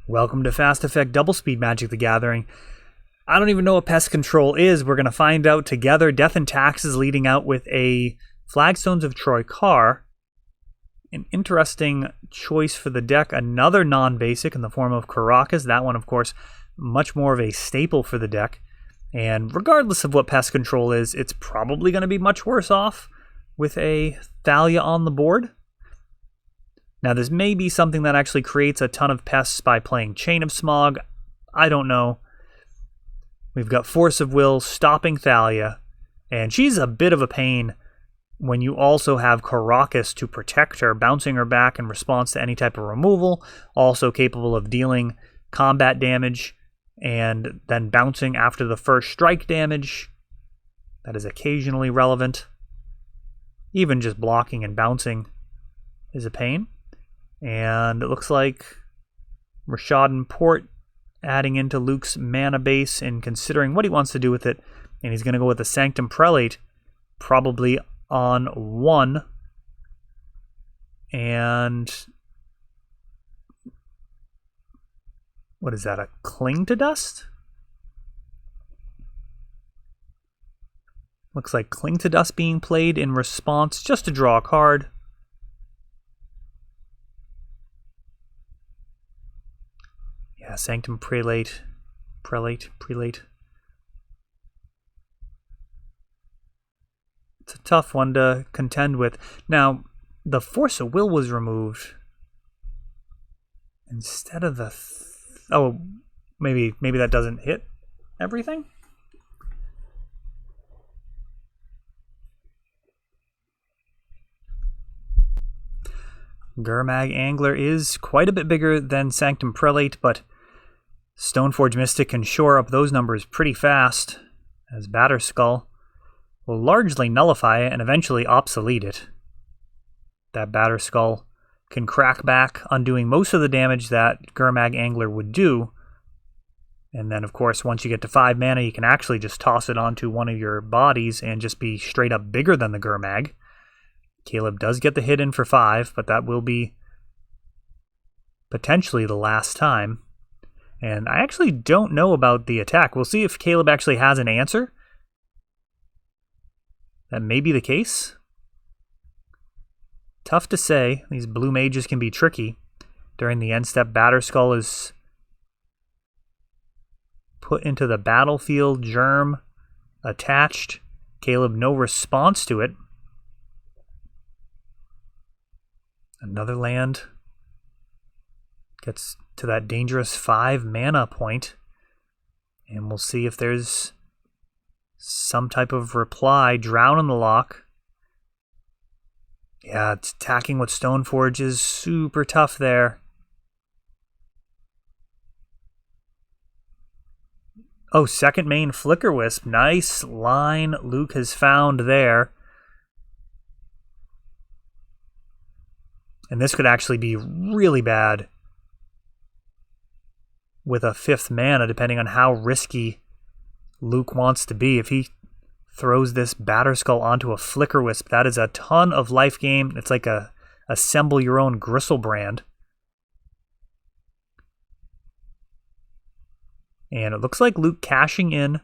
Welcome to Fast Effect Double Speed Magic the Gathering. I don't even know what Pest Control is. We're going to find out together. Death and Taxes leading out with a Flagstones of Troy car. An interesting choice for the deck. Another non-basic in the form of Caracas. That one, of course, much more of a staple for the deck. And regardless of what Pest Control is, it's probably going to be much worse off with a Thalia on the board. Now, this may be something that actually creates a ton of pests by playing Chain of Smog. I don't know. We've got Force of Will stopping Thalia, and she's a bit of a pain when you also have Caracas to protect her, bouncing her back in response to any type of removal, also capable of dealing combat damage, and then bouncing after the first strike damage. That is occasionally relevant. Even just blocking and bouncing is a pain. And it looks like Rashadan Port adding into Luke's mana base and considering what he wants to do with it. And he's going to go with the Sanctum Prelate, probably on 1. And what is that, a Cling to Dust? Looks like Cling to Dust being played in response just to draw a card. Yeah, Sanctum Prelate. Prelate. It's a tough one to contend with. Now, the Force of Will was removed instead of the... oh, maybe that doesn't hit everything? Gurmag Angler is quite a bit bigger than Sanctum Prelate, but Stoneforge Mystic can shore up those numbers pretty fast, as Batterskull will largely nullify it and eventually obsolete it. That Batterskull can crack back, undoing most of the damage that Gurmag Angler would do. And then, of course, once you get to 5 mana, you can actually just toss it onto one of your bodies and just be straight up bigger than the Gurmag. Caleb does get the hit in for 5, but that will be potentially the last time. And I actually don't know about the attack. We'll see if Caleb actually has an answer. That may be the case. Tough to say. These blue mages can be tricky. During the end step, Batterskull is put into the battlefield. Germ attached. Caleb, no response to it. Another land gets to that dangerous 5 mana point. And we'll see if there's some type of reply. Drown in the Loch. Yeah, it's attacking with Stoneforge is super tough there. Oh, second main Flicker Wisp. Nice line Luke has found there. And this could actually be really bad with a 5th mana, depending on how risky Luke wants to be. If he throws this Batterskull onto a Flicker Wisp, that is a ton of life gain. It's like a assemble your own Gristlebrand. And it looks like Luke cashing in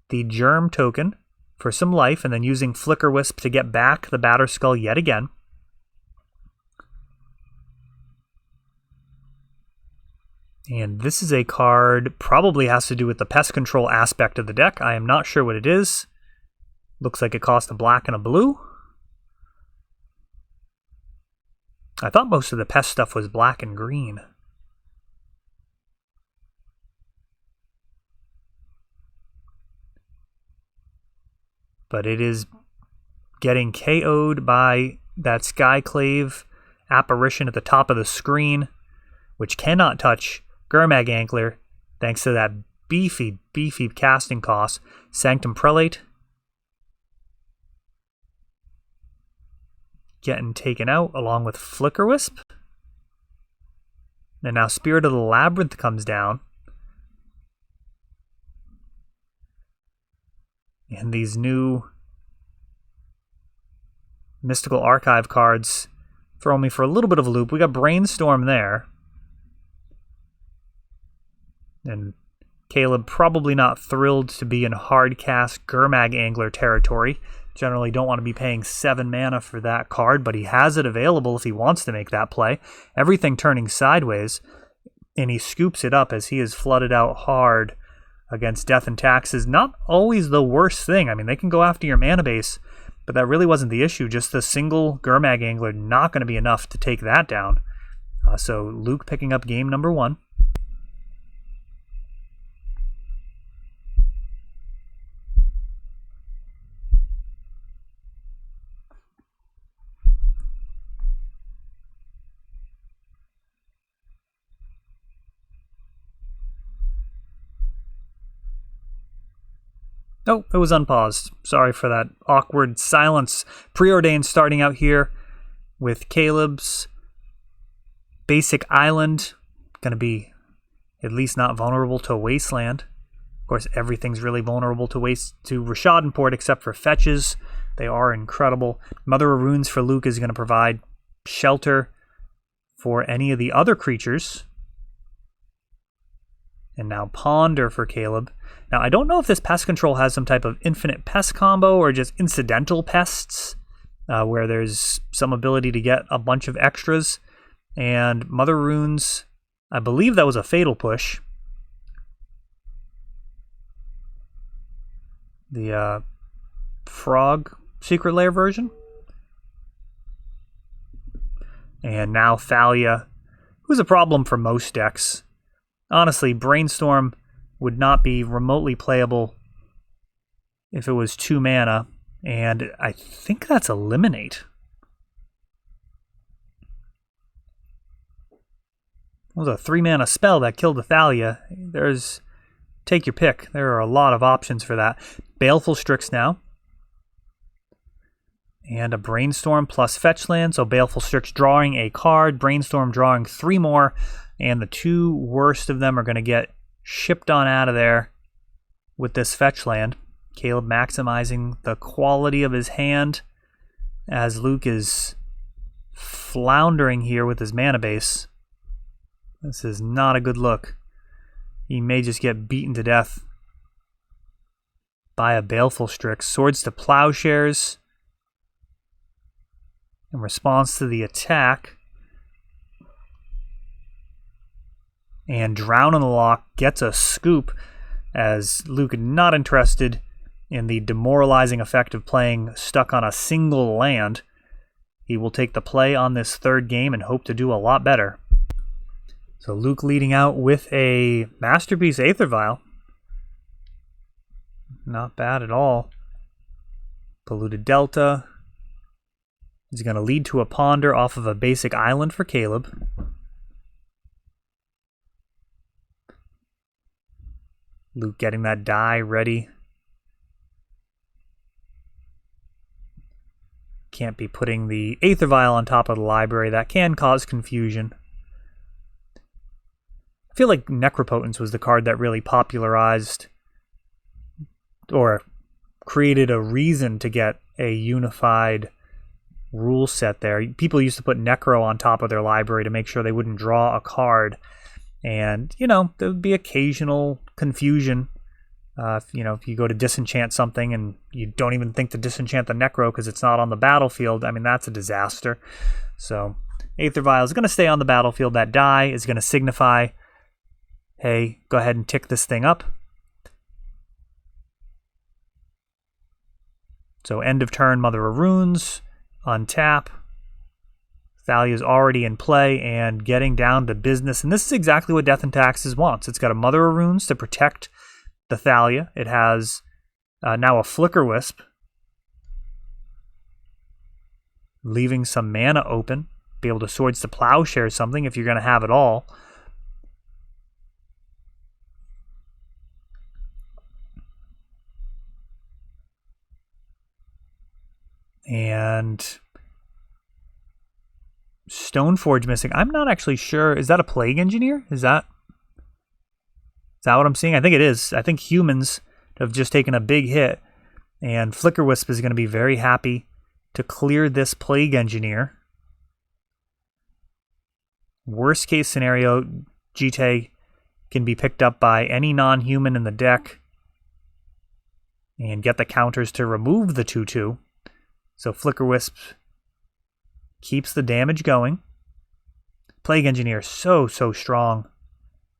the Germ token for some life, and then using Flicker Wisp to get back the Batterskull yet again. And this is a card, probably has to do with the pest control aspect of the deck. I am not sure what it is. Looks like it cost a black and a blue. I thought most of the pest stuff was black and green. But it is getting KO'd by that Skyclave apparition at the top of the screen, which cannot touch Gurmag Angler, thanks to that beefy casting cost. Sanctum Prelate getting taken out along with Flicker Wisp. And now Spirit of the Labyrinth comes down. And these new Mystical Archive cards throw me for a little bit of a loop. We got Brainstorm there. And Caleb probably not thrilled to be in hardcast Gurmag Angler territory. Generally don't want to be paying 7 mana for that card, but he has it available if he wants to make that play. Everything turning sideways, and he scoops it up as he is flooded out hard against Death and Taxes. Not always the worst thing. I mean, they can go after your mana base, but that really wasn't the issue. Just the single Gurmag Angler not going to be enough to take that down. So Luke picking up game number 1. Oh, it was unpaused. Sorry for that awkward silence. Preordained starting out here with Caleb's basic island. Going to be at least not vulnerable to Wasteland. Of course, everything's really vulnerable to Rishadenport except for fetches. They are incredible. Mother of Runes for Luke is going to provide shelter for any of the other creatures. And now Ponder for Caleb. Now, I don't know if this pest control has some type of infinite pest combo or just incidental pests, where there's some ability to get a bunch of extras. And Mother Runes, I believe that was a fatal push. The Frog Secret Lair version. And now Thalia, who's a problem for most decks. Honestly, Brainstorm would not be remotely playable if it was 2 mana, and I think that's Eliminate. It was a 3 mana spell that killed the Thalia. Take your pick. There are a lot of options for that. Baleful Strix now. And a Brainstorm plus fetch land, so Baleful Strix drawing a card, Brainstorm drawing 3 more, and the 2 worst of them are going to get shipped on out of there with this fetch land. Caleb maximizing the quality of his hand as Luke is floundering here with his mana base. This is not a good look. He may just get beaten to death by a Baleful Strix. Swords to Plowshares in response to the attack. And Drown in the Loch gets a scoop as Luke not interested in the demoralizing effect of playing stuck on a single land. He will take the play on this 3rd game and hope to do a lot better. So Luke leading out with a Masterpiece Aether Vial. Not bad at all. Polluted Delta is going to lead to a Ponder off of a basic island for Caleb. Luke getting that die ready. Can't be putting the Aether Vial on top of the library. That can cause confusion. I feel like Necropotence was the card that really popularized or created a reason to get a unified rule set there. People used to put Necro on top of their library to make sure they wouldn't draw a card. And, there would be occasional confusion. If you go to disenchant something and you don't even think to disenchant the Necro because it's not on the battlefield, I mean, that's a disaster. So, Aether Vial is going to stay on the battlefield. That die is going to signify, hey, go ahead and tick this thing up. So, end of turn, Mother of Runes, untap. Thalia is already in play and getting down to business. And this is exactly what Death and Taxes wants. It's got a Mother of Runes to protect the Thalia. It has now a Flicker Wisp, leaving some mana open. Be able to Swords to Plowshare something if you're going to have it all. And Stoneforge missing. I'm not actually sure. Is that a Plague Engineer? Is that what I'm seeing? I think it is. I think humans have just taken a big hit, and Flicker Wisp is going to be very happy to clear this Plague Engineer. Worst case scenario, Jite can be picked up by any non-human in the deck and get the counters to remove the 2/2. So Flicker Wisp keeps the damage going. Plague Engineer, so strong.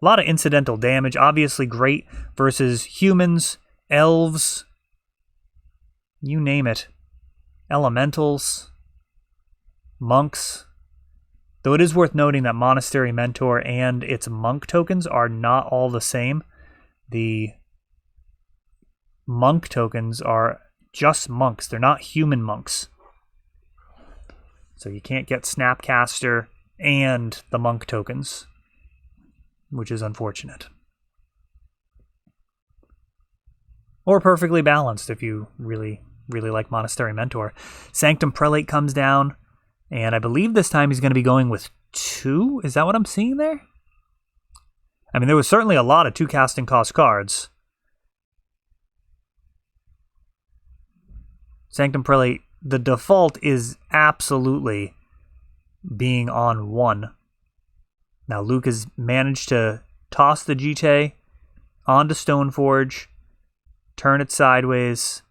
A lot of incidental damage, obviously great versus humans, elves, you name it. Elementals, monks. Though it is worth noting that Monastery Mentor and its monk tokens are not all the same. The monk tokens are just monks. They're not human monks. So you can't get Snapcaster and the monk tokens, which is unfortunate. Or perfectly balanced if you really like Monastery Mentor. Sanctum Prelate comes down, and I believe this time he's going to be going with 2. Is that what I'm seeing there? I mean, there was certainly a lot of 2 casting cost cards. Sanctum Prelate, the default is absolutely being on 1. Now Luke has managed to toss the Jite onto Stoneforge, turn it sideways,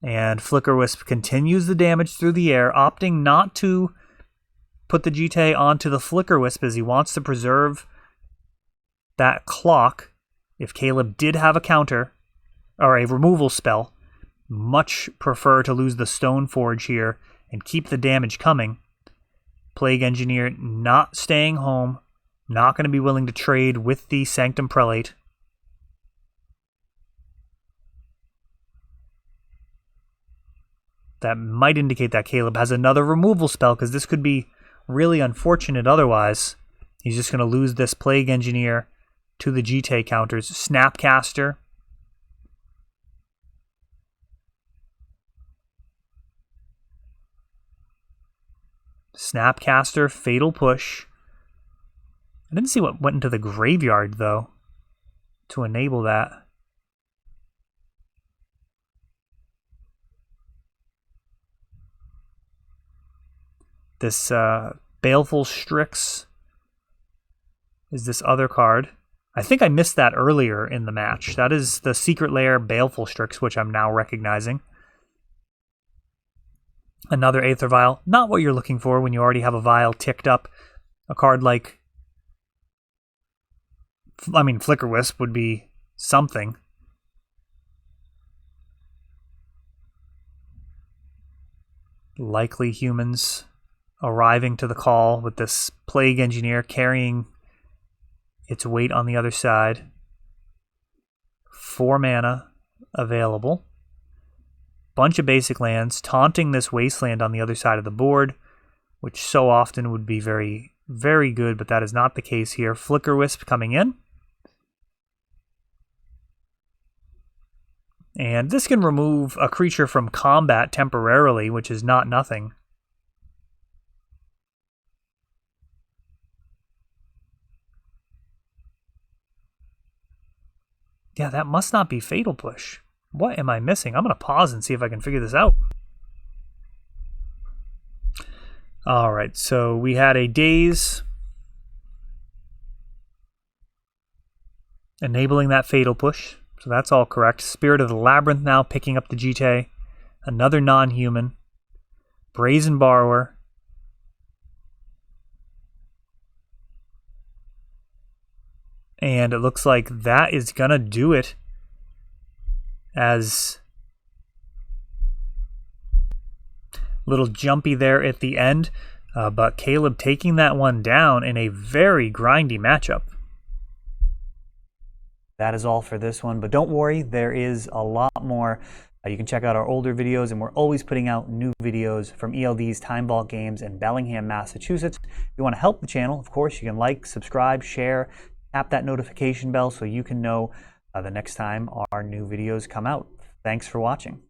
and Flicker Wisp continues the damage through the air, opting not to put the Jite onto the Flicker Wisp as he wants to preserve that clock. If Caleb did have a counter, or a removal spell, much prefer to lose the Stoneforge here and keep the damage coming. Plague Engineer not staying home, not going to be willing to trade with the Sanctum Prelate. That might indicate that Caleb has another removal spell, because this could be really unfortunate otherwise. He's just going to lose this Plague Engineer to the Jite counters. Snapcaster. Snapcaster, Fatal Push. I didn't see what went into the graveyard, though, to enable that. This Baleful Strix is this other card. I think I missed that earlier in the match. That is the Secret Lair Baleful Strix, which I'm now recognizing. Another Aether Vial. Not what you're looking for when you already have a Vial ticked up. A card like... I mean, Flicker Wisp would be something. Likely humans arriving to the call with this Plague Engineer carrying its weight on the other side. 4 mana available. Bunch of basic lands, taunting this Wasteland on the other side of the board, which so often would be very, very good, but that is not the case here. Flicker Wisp coming in. And this can remove a creature from combat temporarily, which is not nothing. Yeah, that must not be Fatal Push. What am I missing? I'm going to pause and see if I can figure this out. All right, so we had a Daze enabling that Fatal Push. So that's all correct. Spirit of the Labyrinth now picking up the Jite. Another non-human. Brazen Borrower. And it looks like that is going to do it, as little jumpy there at the end. But Caleb taking that one down in a very grindy matchup. That is all for this one, but don't worry, there is a lot more. You can check out our older videos, and we're always putting out new videos from ELD's Time Vault Games in Bellingham, Massachusetts. If you want to help the channel, of course, you can like, subscribe, share, tap that notification bell so you can know the next time our new videos come out. Thanks for watching.